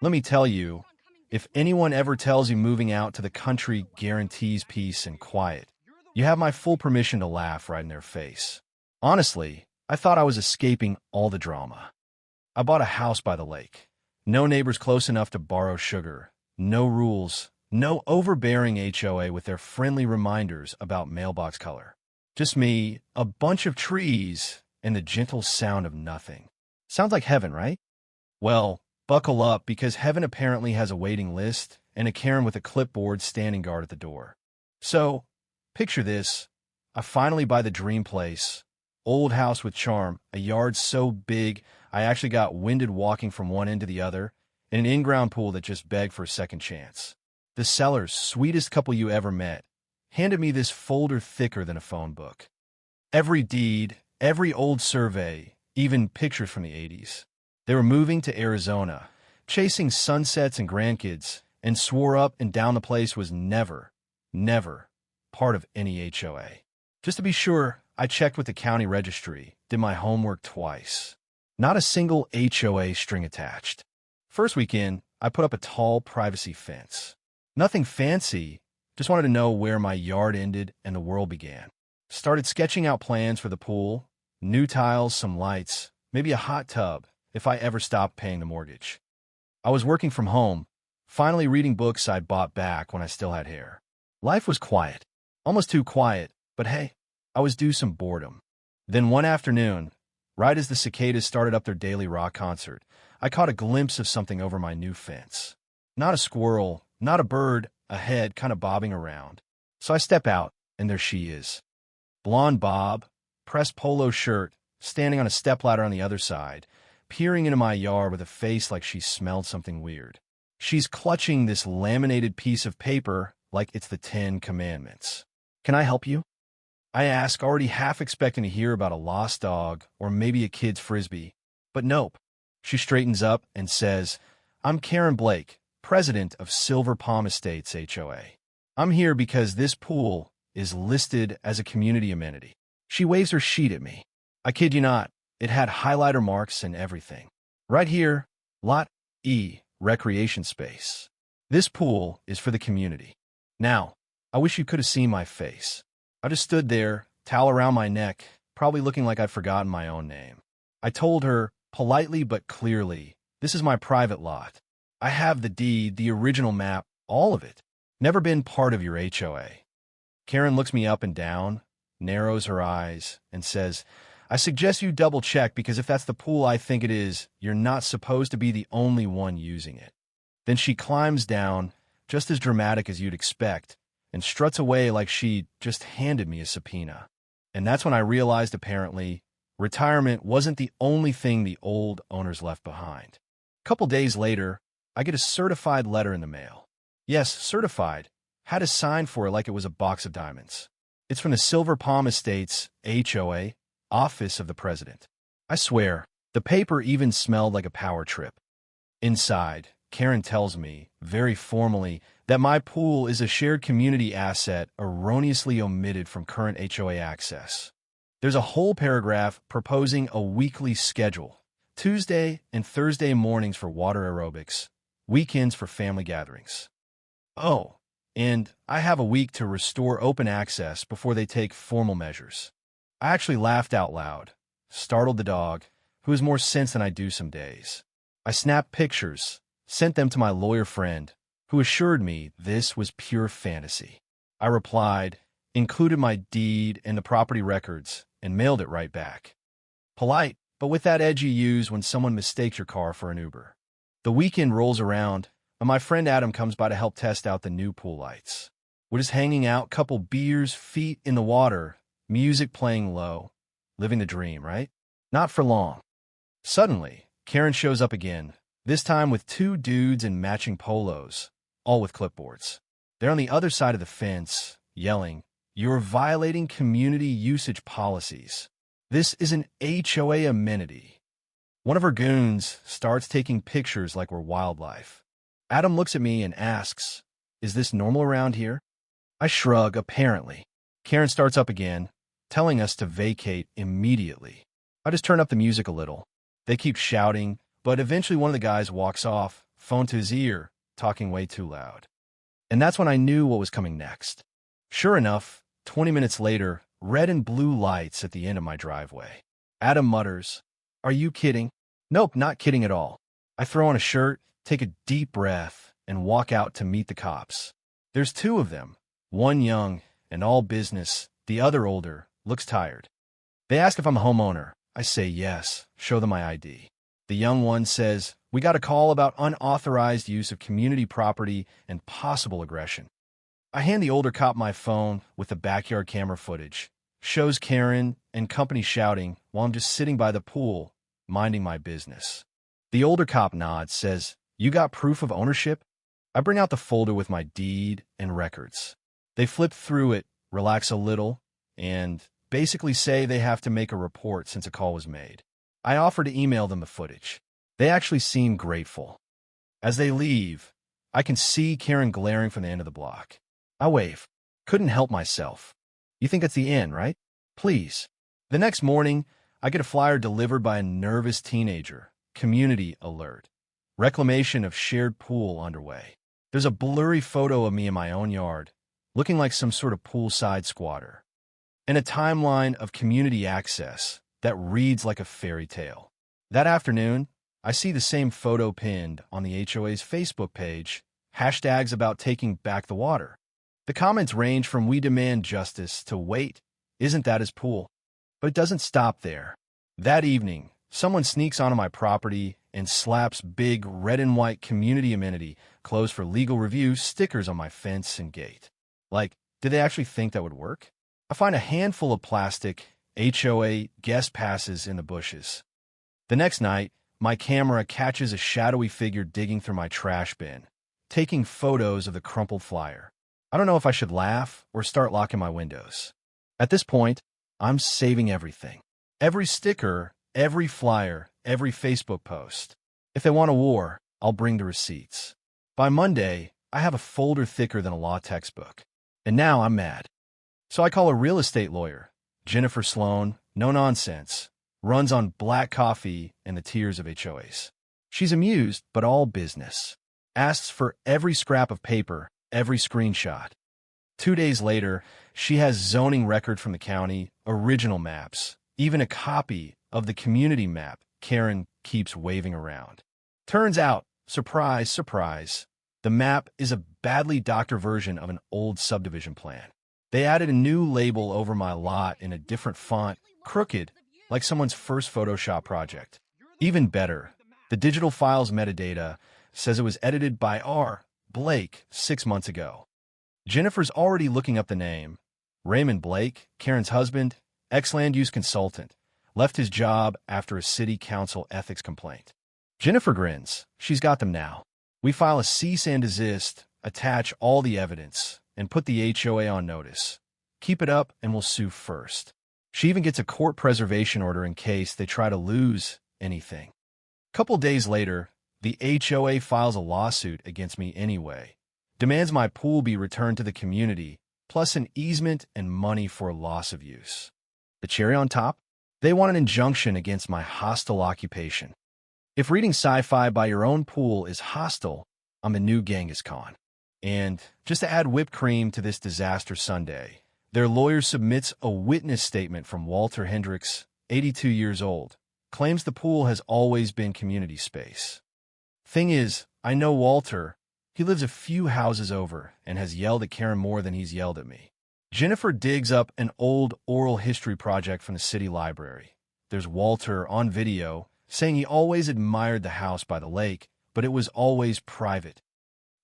Let me tell you, if anyone ever tells you moving out to the country guarantees peace and quiet, you have my full permission to laugh right in their face. Honestly, I thought I was escaping all the drama. I bought a house by the lake. No neighbors close enough to borrow sugar. No rules. No overbearing HOA with their friendly reminders about mailbox color. Just me, a bunch of trees, and the gentle sound of nothing. Sounds like heaven, right? Well, buckle up because heaven apparently has a waiting list and a Karen with a clipboard standing guard at the door. So, picture this. I finally buy the dream place. Old house with charm, a yard so big I actually got winded walking from one end to the other, and an in-ground pool that just begged for a second chance. The sellers, sweetest couple you ever met, handed me this folder thicker than a phone book. Every deed, every old survey, even pictures from the 80s. They were moving to Arizona, chasing sunsets and grandkids, and swore up and down the place was never part of any HOA. Just to be sure, I checked with the county registry, did my homework twice. Not a single HOA string attached. First weekend, I put up a tall privacy fence. Nothing fancy, just wanted to know where my yard ended and the world began. Started sketching out plans for the pool, new tiles, some lights, maybe a hot tub if I ever stopped paying the mortgage. I was working from home, finally reading books I'd bought back when I still had hair. Life was quiet, almost too quiet, but hey, I was due some boredom. Then one afternoon, right as the cicadas started up their daily rock concert, I caught a glimpse of something over my new fence. Not a squirrel, not a bird, a head kind of bobbing around. So I step out, and there she is. Blonde bob, pressed polo shirt, standing on a stepladder on the other side, peering into my yard with a face like she smelled something weird. She's clutching this laminated piece of paper like it's the 10 Commandments. "Can I help you?" I ask, already half expecting to hear about a lost dog or maybe a kid's frisbee. But nope. She straightens up and says, "I'm Karen Blake, president of Silver Palm Estates HOA. I'm here because this pool is listed as a community amenity." She waves her sheet at me. I kid you not, it had highlighter marks and everything. Right here, Lot E, recreation space. This pool is for the community. Now, I wish you could have seen my face. I just stood there, towel around my neck, probably looking like I'd forgotten my own name. I told her, politely but clearly, this is my private lot. I have the deed, the original map, all of it. Never been part of your HOA. Karen looks me up and down, narrows her eyes, and says, "I suggest you double-check because if that's the pool I think it is, you're not supposed to be the only one using it." Then she climbs down, just as dramatic as you'd expect, and struts away like she just handed me a subpoena. And that's when I realized, apparently, retirement wasn't the only thing the old owners left behind. A couple days later, I get a certified letter in the mail. Yes, certified. Had a sign for it like it was a box of diamonds. It's from the Silver Palm Estates HOA, Office of the President. I swear, the paper even smelled like a power trip. Inside, Karen tells me, very formally, that my pool is a shared community asset erroneously omitted from current HOA access. There's a whole paragraph proposing a weekly schedule, Tuesday and Thursday mornings for water aerobics, weekends for family gatherings. Oh, and I have a week to restore open access before they take formal measures. I actually laughed out loud, startled the dog, who has more sense than I do some days. I snapped pictures, sent them to my lawyer friend, who assured me this was pure fantasy. I replied, included my deed and the property records, and mailed it right back. Polite, but with that edge you use when someone mistakes your car for an Uber. The weekend rolls around, and my friend Adam comes by to help test out the new pool lights. We're just hanging out, couple beers, feet in the water, music playing low. Living the dream, right? Not for long. Suddenly, Karen shows up again, this time with two dudes in matching polos, all with clipboards. They're on the other side of the fence, yelling, "You're violating community usage policies. This is an HOA amenity." One of her goons starts taking pictures like we're wildlife. Adam looks at me and asks, "Is this normal around here?" I shrug, apparently. Karen starts up again, telling us to vacate immediately. I just turn up the music a little. They keep shouting, but eventually one of the guys walks off, phone to his ear, talking way too loud. And that's when I knew what was coming next. Sure enough, 20 minutes later, red and blue lights at the end of my driveway. Adam mutters, "Are you kidding?" Nope, not kidding at all. I throw on a shirt, take a deep breath, and walk out to meet the cops. There's two of them, one young and all business, the other older, looks tired. They ask if I'm a homeowner. I say yes, show them my ID. The young one says, "We got a call about unauthorized use of community property and possible aggression." I hand the older cop my phone with the backyard camera footage. Shows Karen and company shouting while I'm just sitting by the pool, minding my business. The older cop nods, says, "You got proof of ownership?" I bring out the folder with my deed and records. They flip through it, relax a little, and basically say they have to make a report since a call was made. I offer to email them the footage. They actually seem grateful. As they leave, I can see Karen glaring from the end of the block. I wave. Couldn't help myself. You think that's the end, right? Please. The next morning, I get a flyer delivered by a nervous teenager. Community alert. Reclamation of shared pool underway. There's a blurry photo of me in my own yard, looking like some sort of poolside squatter, and a timeline of community access that reads like a fairy tale. That afternoon, I see the same photo pinned on the HOA's Facebook page, hashtags about taking back the water. The comments range from "we demand justice" to "wait, isn't that his pool?" But it doesn't stop there. That evening, someone sneaks onto my property and slaps big red and white community amenity, closed for legal review stickers on my fence and gate. Like, did they actually think that would work? I find a handful of plastic HOA guest passes in the bushes. The next night, my camera catches a shadowy figure digging through my trash bin, taking photos of the crumpled flyer. I don't know if I should laugh or start locking my windows. At this point, I'm saving everything. Every sticker, every flyer, every Facebook post. If they want a war, I'll bring the receipts. By Monday, I have a folder thicker than a law textbook. And now I'm mad. So I call a real estate lawyer, Jennifer Sloan, no nonsense, runs on black coffee and the tears of HOAs. She's amused, but all business. Asks for every scrap of paper, every screenshot. 2 days later, she has zoning record from the county, original maps, even a copy of the community map Karen keeps waving around. Turns out, surprise, surprise, the map is a badly doctored version of an old subdivision plan. They added a new label over my lot in a different font, crooked, like someone's first Photoshop project. Even better, the digital file's metadata says it was edited by R. Blake 6 months ago. Jennifer's already looking up the name. Raymond Blake, Karen's husband, ex-land use consultant, left his job after a city council ethics complaint. Jennifer grins. She's got them now. We file a cease and desist, attach all the evidence, and put the HOA on notice. Keep it up and we'll sue first. She even gets a court preservation order in case they try to lose anything. Couple days later, the HOA files a lawsuit against me anyway, demands my pool be returned to the community, plus an easement and money for loss of use. The cherry on top? They want an injunction against my hostile occupation. If reading sci-fi by your own pool is hostile, I'm the new Genghis Khan. And just to add whipped cream to this disaster Sunday, their lawyer submits a witness statement from Walter Hendricks, 82 years old, claims the pool has always been community space. Thing is, I know Walter. He lives a few houses over and has yelled at Karen more than he's yelled at me. Jennifer digs up an old oral history project from the city library. There's Walter on video saying he always admired the house by the lake, but it was always private.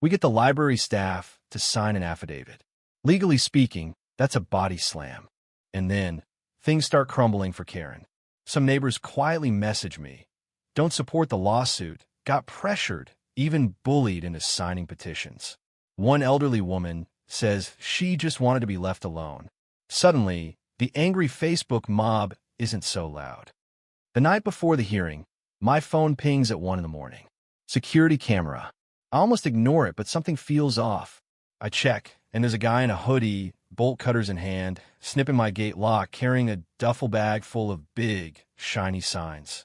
We get the library staff to sign an affidavit. Legally speaking, that's a body slam. And then, things start crumbling for Karen. Some neighbors quietly message me. Don't support the lawsuit. Got pressured, even bullied into signing petitions. One elderly woman says she just wanted to be left alone. Suddenly, the angry Facebook mob isn't so loud. The night before the hearing, my phone pings at 1 a.m. Security camera. I almost ignore it, but something feels off. I check, and there's a guy in a hoodie, bolt cutters in hand, snipping my gate lock, carrying a duffel bag full of big, shiny signs.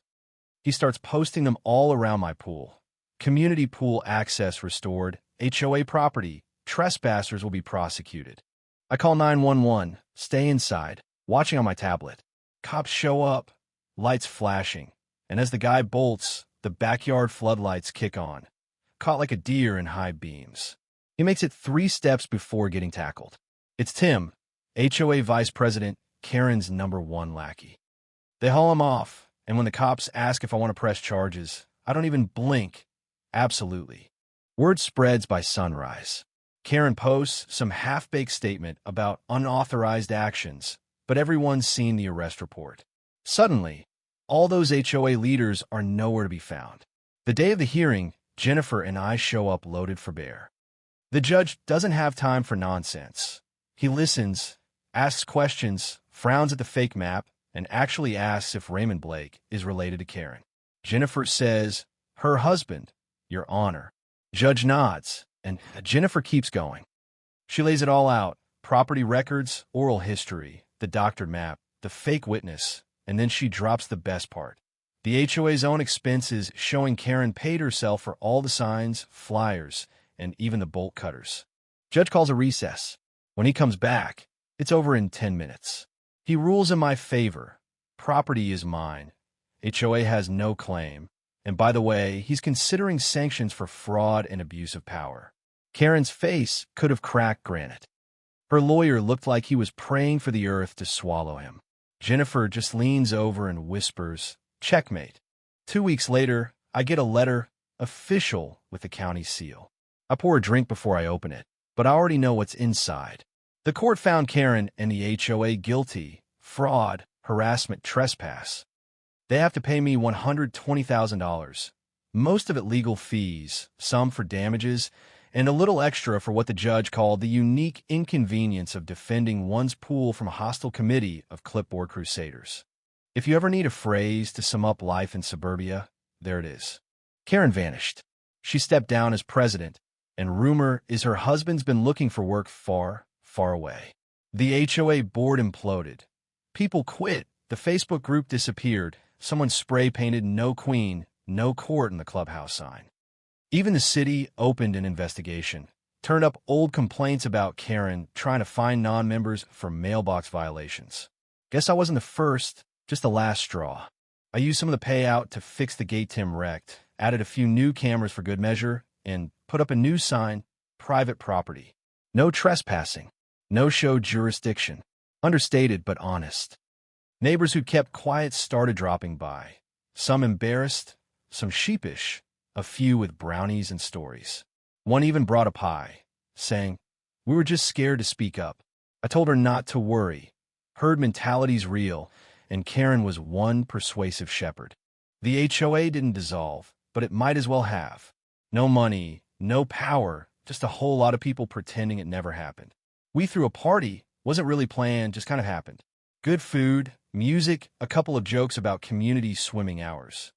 He starts posting them all around my pool. Community pool access restored. HOA property. Trespassers will be prosecuted. I call 911. Stay inside. Watching on my tablet. Cops show up. Lights flashing. And as the guy bolts, the backyard floodlights kick on. Caught like a deer in high beams. He makes it 3 steps before getting tackled. It's Tim, HOA Vice President, Karen's #1 lackey. They haul him off, and when the cops ask if I want to press charges, I don't even blink. Absolutely. Word spreads by sunrise. Karen posts some half-baked statement about unauthorized actions, but everyone's seen the arrest report. Suddenly, all those HOA leaders are nowhere to be found. The day of the hearing, Jennifer and I show up loaded for bear. The judge doesn't have time for nonsense. He listens, asks questions, frowns at the fake map, and actually asks if Raymond Blake is related to Karen. Jennifer says, "Her husband, Your Honor." Judge nods, and Jennifer keeps going. She lays it all out: property records, oral history, the doctored map, the fake witness, and then she drops the best part. The HOA's own expenses showing Karen paid herself for all the signs, flyers, and even the bolt cutters. Judge calls a recess. When he comes back, it's over in 10 minutes. He rules in my favor. Property is mine. HOA has no claim. And by the way, he's considering sanctions for fraud and abuse of power. Karen's face could have cracked granite. Her lawyer looked like he was praying for the earth to swallow him. Jennifer just leans over and whispers, "Checkmate." 2 weeks later, I get a letter, official, with the county seal. I pour a drink before I open it, but I already know what's inside. The court found Karen and the HOA guilty: fraud, harassment, trespass. They have to pay me $120,000, most of it legal fees, some for damages, and a little extra for what the judge called the unique inconvenience of defending one's pool from a hostile committee of clipboard crusaders. If you ever need a phrase to sum up life in suburbia, there it is. Karen vanished. She stepped down as president, and rumor is her husband's been looking for work far, far away. The HOA board imploded. People quit. The Facebook group disappeared. Someone spray-painted "No Queen, No Court" in the clubhouse sign. Even the city opened an investigation, turned up old complaints about Karen trying to fine non-members for mailbox violations. Guess I wasn't the first, just the last straw. I used some of the payout to fix the gate Tim wrecked, added a few new cameras for good measure, and put up a new sign: private property. No trespassing. No show jurisdiction. Understated but honest. Neighbors who kept quiet started dropping by. Some embarrassed, some sheepish, a few with brownies and stories. One even brought a pie, saying, "We were just scared to speak up." I told her not to worry. Herd mentality's real, and Karen was one persuasive shepherd. The HOA didn't dissolve, but it might as well have. No money, no power, just a whole lot of people pretending it never happened. We threw a party, wasn't really planned, just kind of happened. Good food, music, a couple of jokes about community swimming hours.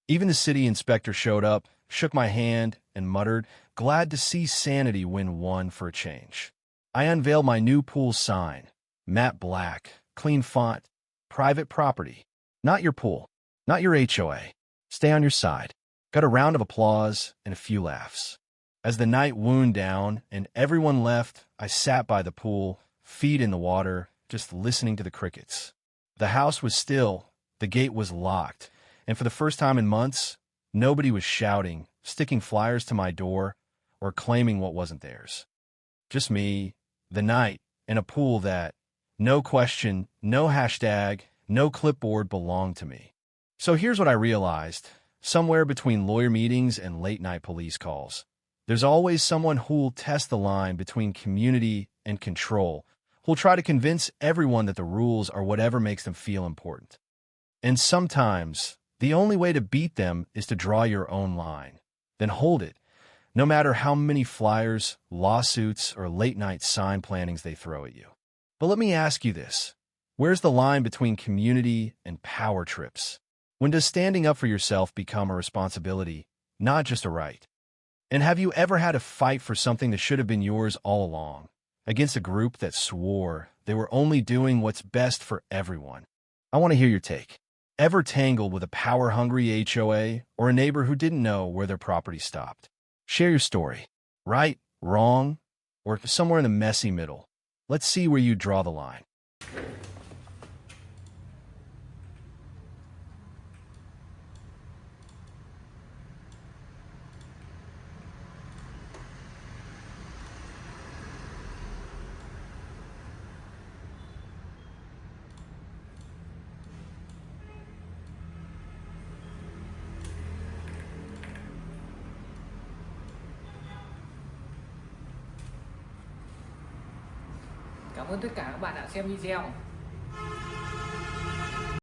Even the city inspector showed up, shook my hand, and muttered, "Glad to see sanity win one for a change." I unveiled my new pool sign: matte black, clean font, private property. Not your pool, not your HOA. Stay on your side. Got a round of applause and a few laughs. As the night wound down and everyone left, I sat by the pool, feet in the water, just listening to the crickets. The house was still, the gate was locked, and for the first time in months, nobody was shouting, sticking flyers to my door, or claiming what wasn't theirs. Just me, the night, and a pool that, no question, no hashtag, no clipboard, belonged to me. So here's what I realized. Somewhere between lawyer meetings and late-night police calls, there's always someone who'll test the line between community and control, who'll try to convince everyone that the rules are whatever makes them feel important. And sometimes, the only way to beat them is to draw your own line. Then hold it, no matter how many flyers, lawsuits, or late-night sign plantings they throw at you. But let me ask you this. Where's the line between community and power trips? When does standing up for yourself become a responsibility, not just a right? And have you ever had to fight for something that should have been yours all along, against a group that swore they were only doing what's best for everyone? I want to hear your take. Ever tangled with a power-hungry HOA or a neighbor who didn't know where their property stopped? Share your story. Right, wrong, or somewhere in the messy middle. Let's see where you draw the line. Cảm ơn tất cả các bạn đã xem video.